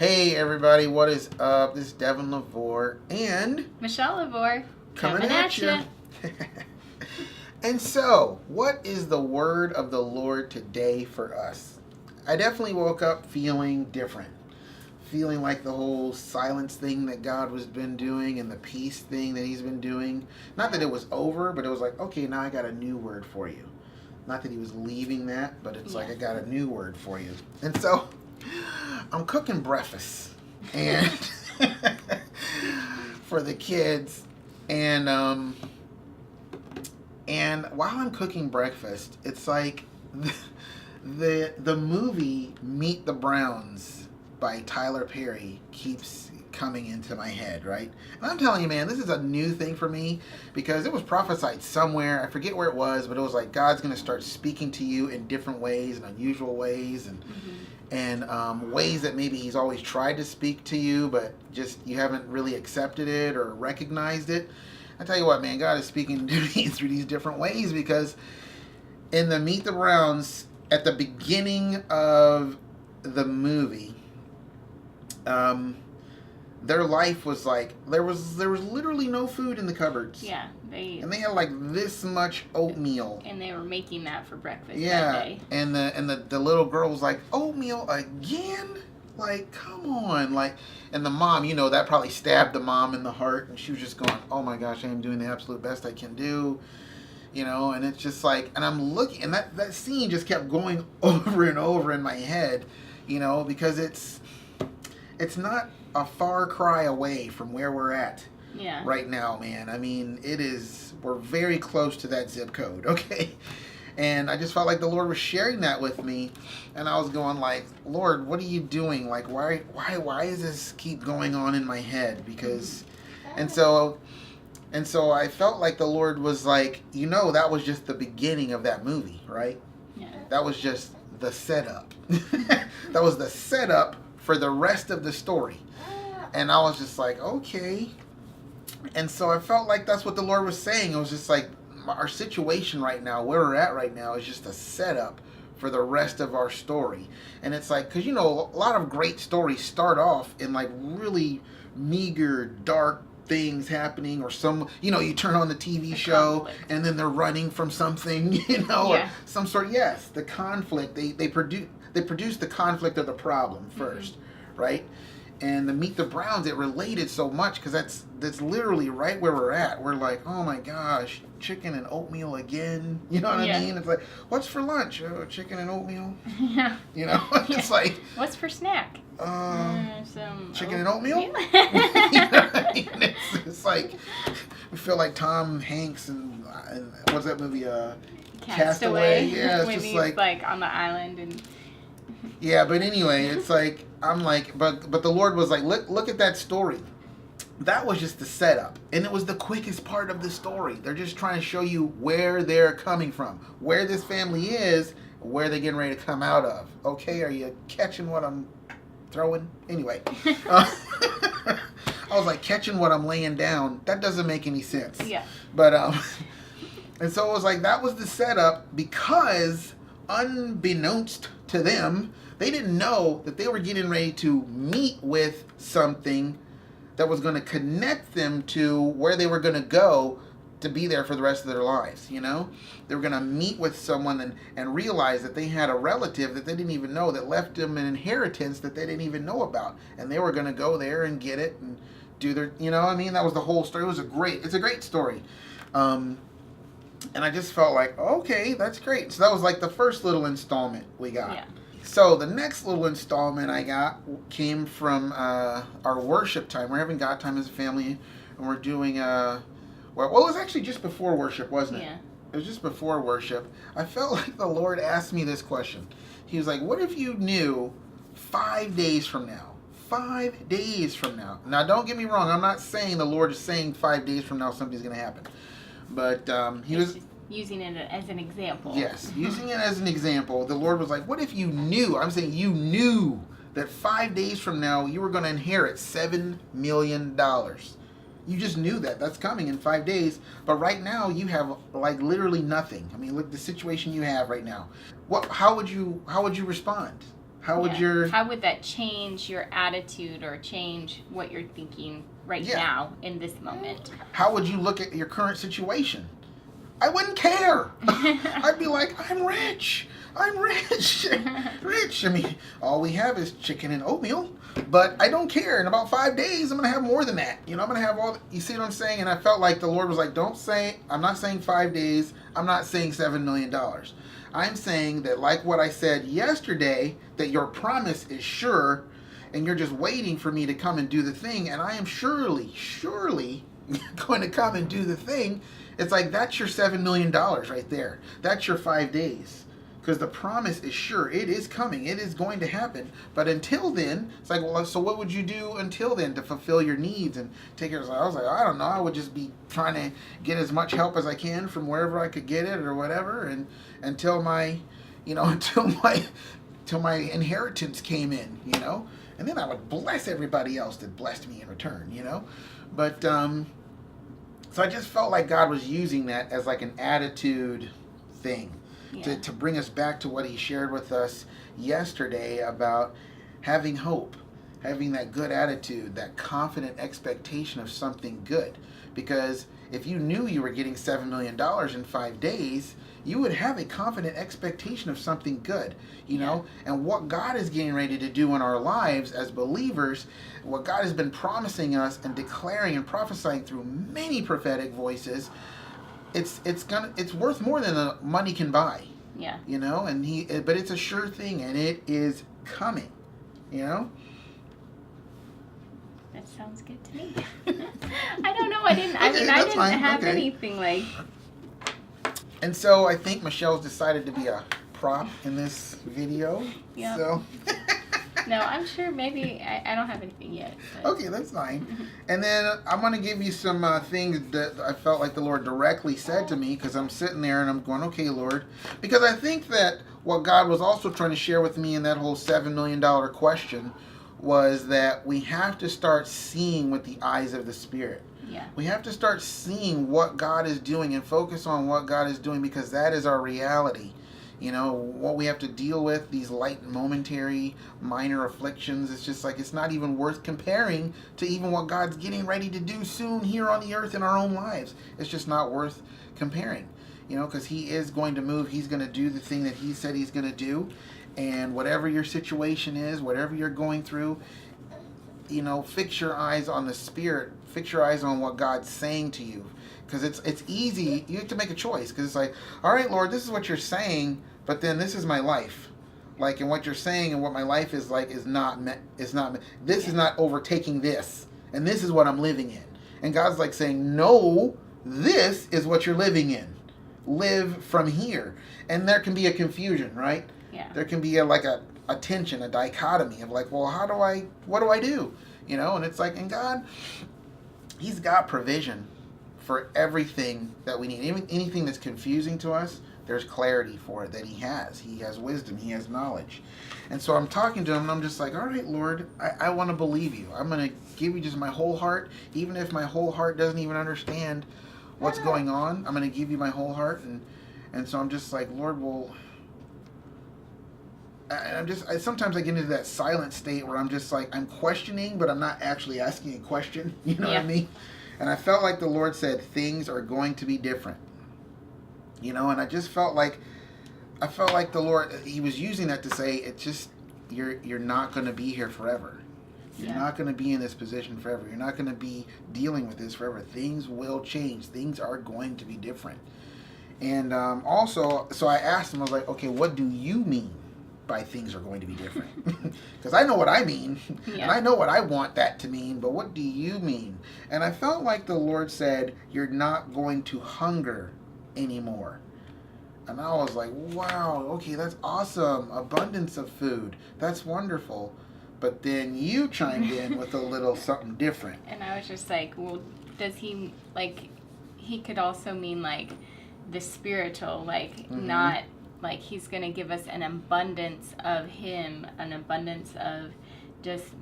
Hey everybody, what is up? This is Devin LaVore and Michelle LaVore coming at you. And so, what is the word of the Lord today for us? I definitely woke up feeling different. Feeling like the whole silence thing that God was been doing and the peace thing that he's been doing. Not that it was over, but it was like, okay, now I got a new word for you. Not that he was leaving that, but it's like I got a new word for you. And so I'm cooking breakfast and for the kids, and while I'm cooking breakfast, it's like the movie Meet the Browns by Tyler Perry keeps coming into my head, right? And I'm telling you, man, this is a new thing for me because it was prophesied somewhere. I forget where it was, but it was like God's going to start speaking to you in different ways and unusual ways and ways that maybe he's always tried to speak to you, but just you haven't really accepted it or recognized it. I tell you what, man, God is speaking to me through these different ways because in the Meet the Browns, at the beginning of the movie, their life was like there was literally no food in the cupboards. Yeah, and they had like this much oatmeal. And they were making that for breakfast Yeah, that day. and the little girl was like, oatmeal again? Like, come on. Like, and the mom, you know, that probably stabbed the mom in the heart, and she was just going, oh my gosh, I am doing the absolute best I can do. You know, and it's just like, and I'm looking, and that scene just kept going over and over in my head, you know, because it's not a far cry away from where we're at right now, man. I mean, we're very close to that zip code, okay? And I just felt like the Lord was sharing that with me, and I was going like, Lord, what are you doing? Like, why does this keep going on in my head? Because, and so I felt like the Lord was like, you know, that was just the beginning of that movie, right? Yeah. That was just the setup. That was the setup for the rest of the story. And I was just like, okay. And so I felt like that's what the Lord was saying. It was just like our situation right now, where we're at right now, is just a setup for the rest of our story. And it's like, because, you know, a lot of great stories start off in like really meager, dark things happening, or some, you know, you turn on the TV show conflict. And then they're running from something, you know, or some sort. Yes, the conflict. They produce the conflict of the problem first, right? And the Meet the Browns, it related so much because that's literally right where we're at. We're like, oh my gosh, chicken and oatmeal again. You know what I mean? It's like, what's for lunch? Oh, chicken and oatmeal. Yeah. You know, it's like, what's for snack? Some chicken and oatmeal. You know what I mean? It's like we feel like Tom Hanks and what's that movie? Castaway. Yeah, it's when just he's like on the island and. Yeah, but anyway, it's like I'm like, but the Lord was like, look at that story. That was just the setup, and it was the quickest part of the story. They're just trying to show you where they're coming from, where this family is, where they're getting ready to come out of. Okay, are you catching what I'm throwing? Anyway, I was like, catching what I'm laying down. That doesn't make any sense. Yeah. But and so it was like that was the setup because unbeknownst to them, they didn't know that they were getting ready to meet with something that was going to connect them to where they were going to go to be there for the rest of their lives, you know? They were going to meet with someone and realize that they had a relative that they didn't even know that left them an inheritance that they didn't even know about. And they were going to go there and get it and do their, you know what I mean? That was the whole story. It's a great story. And I just felt like, okay, that's great. So that was like the first little installment we got. Yeah. So the next little installment I got came from our worship time. We're having God time as a family, and we're doing well, it was actually just before worship, wasn't it? Yeah. It was just before worship. I felt like the Lord asked me this question. He was like, what if you knew 5 days from now? 5 days from now. Now, don't get me wrong. I'm not saying the Lord is saying 5 days from now something's going to happen. But he was using it as an example. Yes, using it as an example. The Lord was like, what if you knew? I'm saying you knew that 5 days from now you were going to inherit $7 million. You just knew that. That's coming in 5 days. But right now you have like literally nothing. I mean, look, the situation you have right now. How would you respond? How would how would that change your attitude or change what you're thinking right now in this moment? How would you look at your current situation? I wouldn't care. I'd be like, I'm rich. I'm rich. Rich. I mean, all we have is chicken and oatmeal, but I don't care. In about 5 days, I'm going to have more than that. You know, I'm going to have you see what I'm saying? And I felt like the Lord was like, I'm not saying 5 days. I'm not saying $7 million. I'm saying that, like what I said yesterday, that your promise is sure, and you're just waiting for me to come and do the thing, and I am surely going to come and do the thing. It's like, that's your $7 million right there. That's your 5 days. Because the promise is sure. It is coming. It is going to happen. But until then, it's like, well, so what would you do until then to fulfill your needs and take care of? I was like, I don't know. I would just be trying to get as much help as I can from wherever I could get it or whatever, and until my inheritance came in, and then I would bless everybody else that blessed me in return, But so I just felt like God was using that as like an attitude thing. Yeah. To bring us back to what he shared with us yesterday about having hope, having that good attitude, that confident expectation of something good. Because if you knew you were getting $7 million in 5 days, you would have a confident expectation of something good, and what God is getting ready to do in our lives as believers, what God has been promising us and declaring and prophesying through many prophetic voices. It's worth more than the money can buy. Yeah. But it's a sure thing, and it is coming. That sounds good to me. I don't know. I didn't have anything like. And so I think Michelle's decided to be a prop in this video. Yeah. So. No, I'm sure maybe I don't have anything yet. But. Okay, that's fine. And then I'm going to give you some things that I felt like the Lord directly said to me, because I'm sitting there and I'm going, okay, Lord. Because I think that what God was also trying to share with me in that whole $7 million question was that we have to start seeing with the eyes of the Spirit. Yeah. We have to start seeing what God is doing and focus on what God is doing, because that is our reality. What we have to deal with, these light, momentary, minor afflictions, it's just like, it's not even worth comparing to even what God's getting ready to do soon here on the earth in our own lives. It's just not worth comparing, because he is going to move. He's going to do the thing that he said he's going to do. And whatever your situation is, whatever you're going through, fix your eyes on the Spirit. Fix your eyes on what God's saying to you. Because it's easy. You have to make a choice. Because it's like, all right, Lord, this is what you're saying, but then this is my life. Like, and what you're saying and what my life is like is not. This is not overtaking this. And this is what I'm living in. And God's like saying, no, this is what you're living in. Live from here. And there can be a confusion, right? Yeah. There can be a tension, a dichotomy of like, well, what do I do? And it's like, and God, he's got provision for everything that we need. Even anything that's confusing to us, there's clarity for it that he has. He has wisdom. He has knowledge. And so I'm talking to him, and I'm just like, all right, Lord, I want to believe you. I'm going to give you just my whole heart, even if my whole heart doesn't even understand what's going on. I'm going to give you my whole heart. And so I'm just like, Lord, well... sometimes I get into that silent state where I'm just like, I'm questioning, but I'm not actually asking a question. You know what I mean? And I felt like the Lord said, things are going to be different. And I just felt like the Lord, he was using that to say, it's just, you're not going to be here forever. You're not going to be in this position forever. You're not going to be dealing with this forever. Things will change. Things are going to be different. And also, so I asked him, I was like, okay, what do you mean by things are going to be different? Because I know what I mean, and I know what I want that to mean, but what do you mean? And I felt like the Lord said, you're not going to hunger anymore. And I was like, wow, okay, that's awesome. Abundance of food. That's wonderful. But then you chimed in with a little something different. And I was just like, well, does he, like, he could also mean, like, the spiritual, like, not... Like, he's going to give us an abundance of him, an abundance of just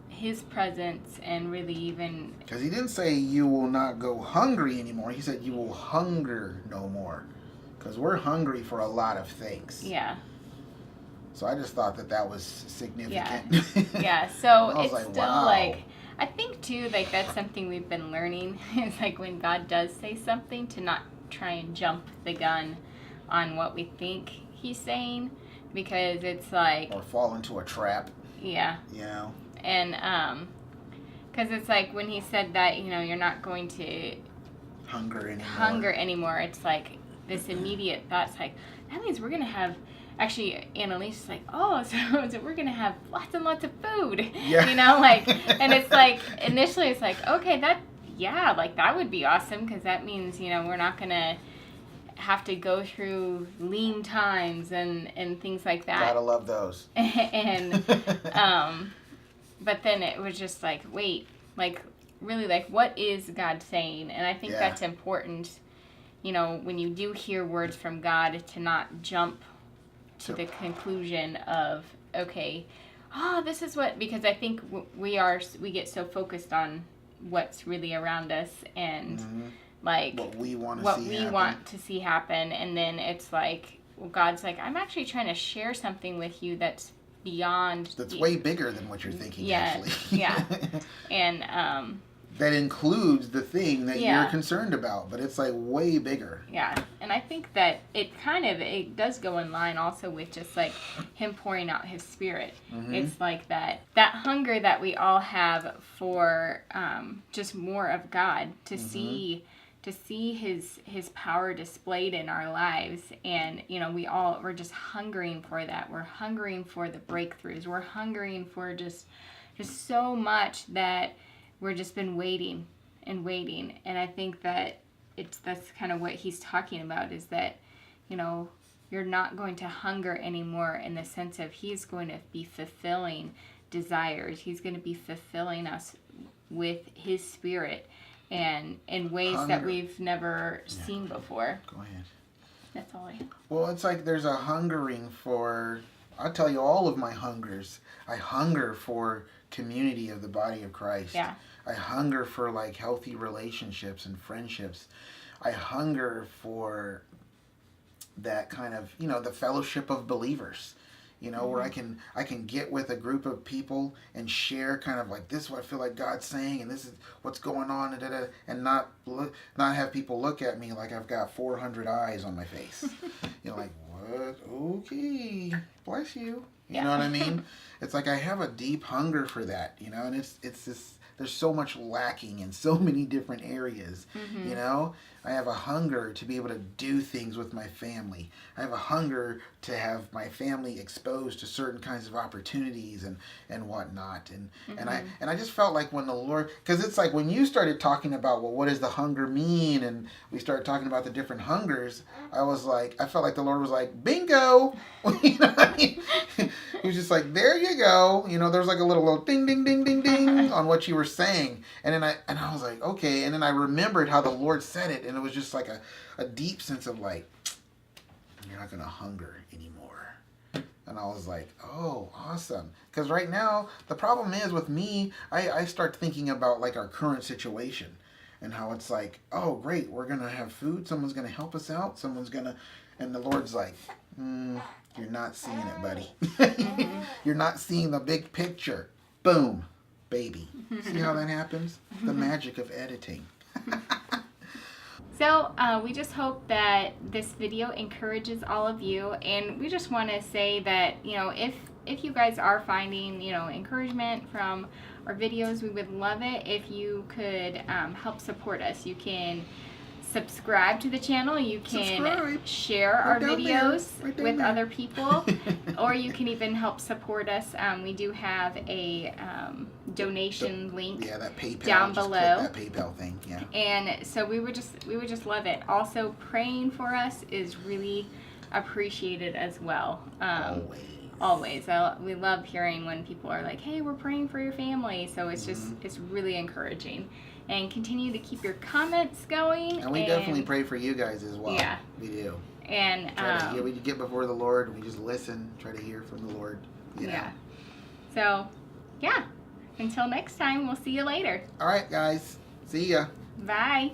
his presence, and really even... Because he didn't say you will not go hungry anymore. He said you will hunger no more. Because we're hungry for a lot of things. Yeah. So I just thought that was significant. Yeah. So I was it's like, still wow. like, I think too, like that's something we've been learning. It's like when God does say something, to not try and jump the gun on what we think He's saying, because it's like, Or fall into a trap. yeah. You know. And because it's like when He said that, you know, you're not going to hunger anymore. It's like this immediate thought's like, that means we're gonna have. Actually, Annalise's like, oh, so we're gonna have lots and lots of food, Yeah. you know, like, and it's like initially it's like, okay, like that would be awesome, because that means, you know, we're not gonna have to go through lean times and things like that. Gotta love those. And but then it was just like, wait, like really, like what is God saying? And I think that's important, you know, when you do hear words from God, to not jump to the conclusion of, okay, this is what, because I think we get so focused on what's really around us and like what we want to see happen, and then it's like, well, God's like, I'm actually trying to share something with you that's beyond, that's way bigger than what you're thinking. Actually. Yeah. And that includes the thing that you're concerned about, but it's like way bigger. Yeah, and I think that it does go in line also with just like Him pouring out His Spirit. It's like that hunger that we all have for just more of God, to see His power displayed in our lives. And you know, we're just hungering for that. We're hungering for the breakthroughs. We're hungering for just so much that we're just been waiting and waiting. And I think that that's kind of what He's talking about, is that, you know, you're not going to hunger anymore, in the sense of He's going to be fulfilling desires. He's going to be fulfilling us with His Spirit, and in ways that we've never seen before. Go ahead. That's all I have. Well, it's like there's a hungering for, I'll tell you all of my hungers. I hunger for community of the body of Christ. Yeah. I hunger for like healthy relationships and friendships. I hunger for that kind of, you know, the fellowship of believers, you know, where I can get with a group of people and share kind of like, this is what I feel like God's saying, and this is what's going on, and not have people look at me like I've got 400 eyes on my face. You know, like, what? Okay, bless you. You know what I mean? It's like I have a deep hunger for that, you know, and it's just, there's so much lacking in so many different areas, you know? I have a hunger to be able to do things with my family. I have a hunger to have my family exposed to certain kinds of opportunities and whatnot. And I just felt like when the Lord, because it's like when you started talking about, well, what does the hunger mean? And we started talking about the different hungers, I felt like the Lord was like, bingo! You know what I mean? He was just like, there you go. You know, there's like a little ding, ding, ding, ding, ding on what you were saying. And then I was like, okay. And then I remembered how the Lord said it. And it was just like a deep sense of like, you're not going to hunger anymore. And I was like, oh, awesome. Because right now, the problem is with me, I start thinking about like our current situation. And how it's like, oh, great, we're going to have food. Someone's going to help us out. And the Lord's like, you're not seeing it, buddy. You're not seeing the big picture. Boom, baby. See how that happens? The magic of editing. So we just hope that this video encourages all of you, and we just want to say that, you know, if you guys are finding, you know, encouragement from our videos, we would love it if you could help support us. You can subscribe to the channel, you can share our videos with other people, or you can even help support us. We do have a donation link that PayPal, down below. That PayPal thing, yeah. And so we would just love it. Also, praying for us is really appreciated as well. Always. We love hearing when people are like, hey, we're praying for your family. So it's just, it's really encouraging. And continue to keep your comments going. And we definitely pray for you guys as well. Yeah. We do. And we get before the Lord, we just listen, try to hear from the Lord. Yeah. So, yeah. Until next time, we'll see you later. All right, guys. See ya. Bye.